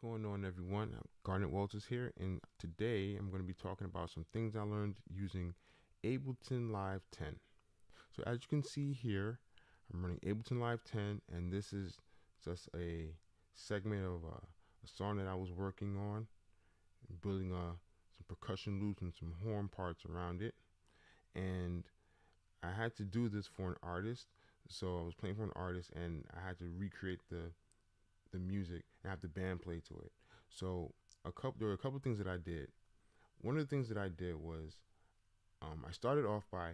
going on, everyone? Garnet Walters here, and today I'm going to be talking about some things I learned using Ableton Live 10. So as you can see here, I'm running Ableton Live 10, and this is just a segment of a song that I was working on, building some percussion loops and some horn parts around it. And I had to do this for an artist, so I was playing for an artist, and I had to recreate the music and have the band play to it. So there were a couple things that I did. One of the things that I did was I started off by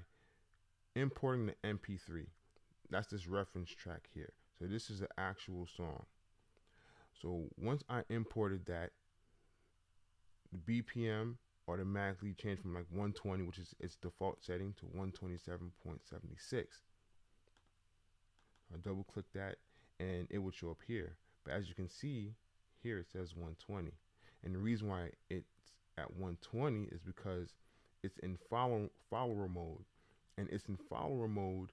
importing the MP3. That's this reference track here. So this is the actual song. So once I imported that, the BPM automatically changed from like 120, which is its default setting, to 127.76. I double click that and it would show up here. But as you can see, here it says 120. And the reason why it's at 120 is because it's in follower mode. And it's in follower mode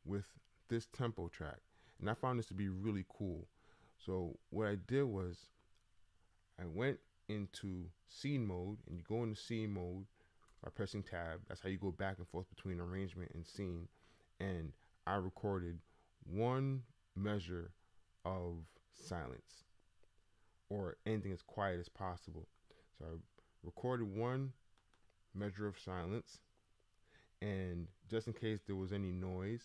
with this tempo track. And I found this to be really cool. So what I did was I went into scene mode, and you go into scene mode by pressing tab. That's how you go back and forth between arrangement and scene. And I recorded one measure of silence, or anything as quiet as possible. So I recorded one measure of silence, and just in case there was any noise,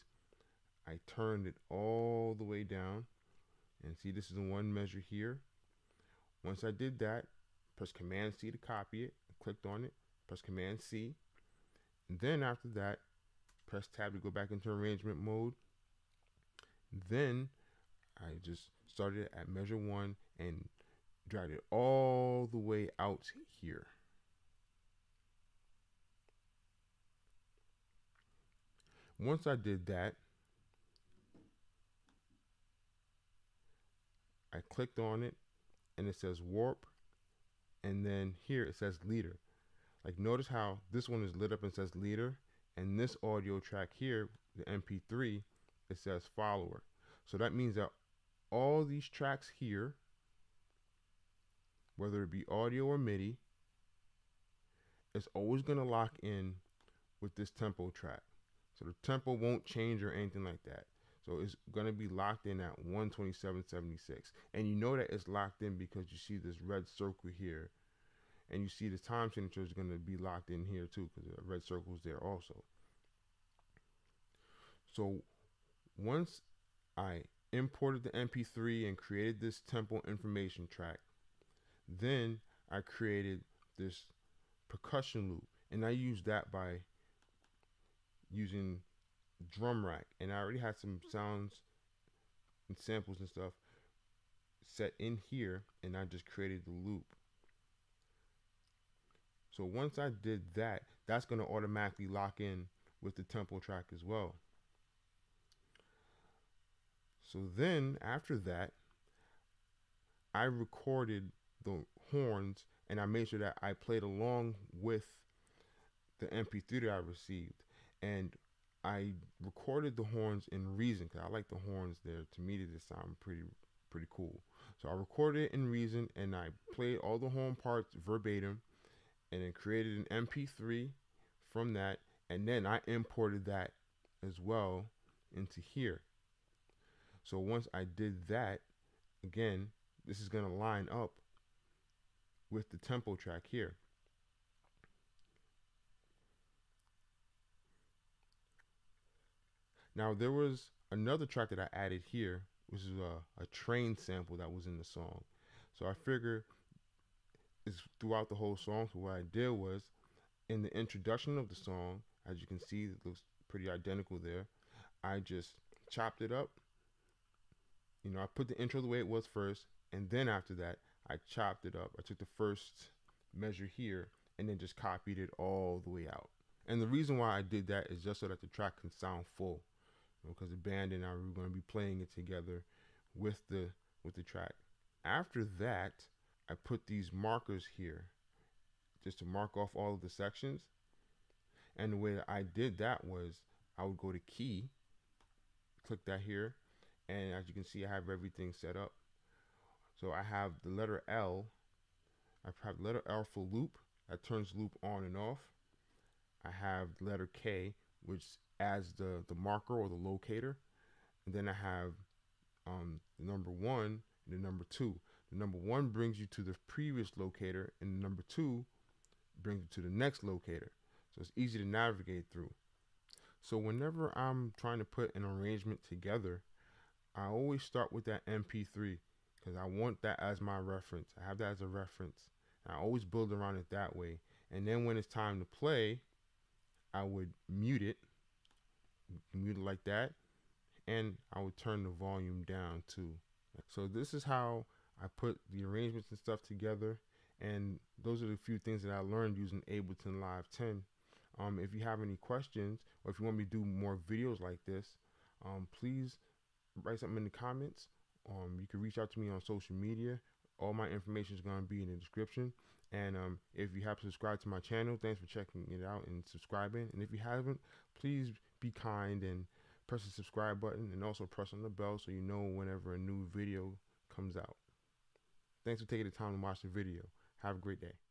I turned it all the way down. And see, this is the one measure here. Once I did that, press Command C to copy it. I clicked on it, press Command C. And then after that, press tab to go back into arrangement mode. Then I just started at measure 1 and dragged it all the way out here. Once I did that, I clicked on it and it says warp, and then here it says leader. Like, notice how this one is lit up and says leader, and this audio track here, the MP3, it says follower. So that means that all these tracks here, whether it be audio or MIDI, it's always going to lock in with this tempo track. So the tempo won't change or anything like that. So it's going to be locked in at 127.76. And you know that it's locked in because you see this red circle here. And you see the time signature is going to be locked in here too, because the red circle is there also. So once I imported the MP3 and created this tempo information track, then I created this percussion loop, and I used that by using drum rack, and I already had some sounds and samples and stuff set in here, and I just created the loop. So once I did that, that's going to automatically lock in with the tempo track as well. So then after that, I recorded the horns, and I made sure that I played along with the MP3 that I received. And I recorded the horns in Reason, because I like the horns there. To me, they just sound pretty cool. So I recorded it in Reason, and I played all the horn parts verbatim, and then created an MP3 from that, and then I imported that as well into here. So once I did that, again, this is going to line up with the tempo track here. Now there was another track that I added here, which is a train sample that was in the song. So I figured it's throughout the whole song. So what I did was, in the introduction of the song, as you can see, it looks pretty identical there. I just chopped it up. You know, I put the intro the way it was first, and then after that, I chopped it up. I took the first measure here and then just copied it all the way out. And the reason why I did that is just so that the track can sound full, because the band and I were going to be playing it together with the track. After that, I put these markers here just to mark off all of the sections. And the way that I did that was I would go to key, click that here, and as you can see, I have everything set up. So I have the letter L. I have the letter L for loop, that turns loop on and off. I have the letter K, which adds the marker or the locator. And then I have the number 1 and the number 2. The number 1 brings you to the previous locator, and the number 2 brings you to the next locator. So it's easy to navigate through. So whenever I'm trying to put an arrangement together, I always start with that MP3 because I want that as my reference. I have that as a reference. And I always build around it that way. And then when it's time to play, I would mute it like that, and I would turn the volume down too. So this is how I put the arrangements and stuff together, and those are the few things that I learned using Ableton Live 10. If you have any questions, or if you want me to do more videos like this, please write something in the comments. You can reach out to me on social media. All my information is going to be in the description. And if you have subscribed to my channel, thanks for checking it out and subscribing. And if you haven't, please be kind and press the subscribe button, and also press on the bell so you know whenever a new video comes out. Thanks for taking the time to watch the video. Have a great day.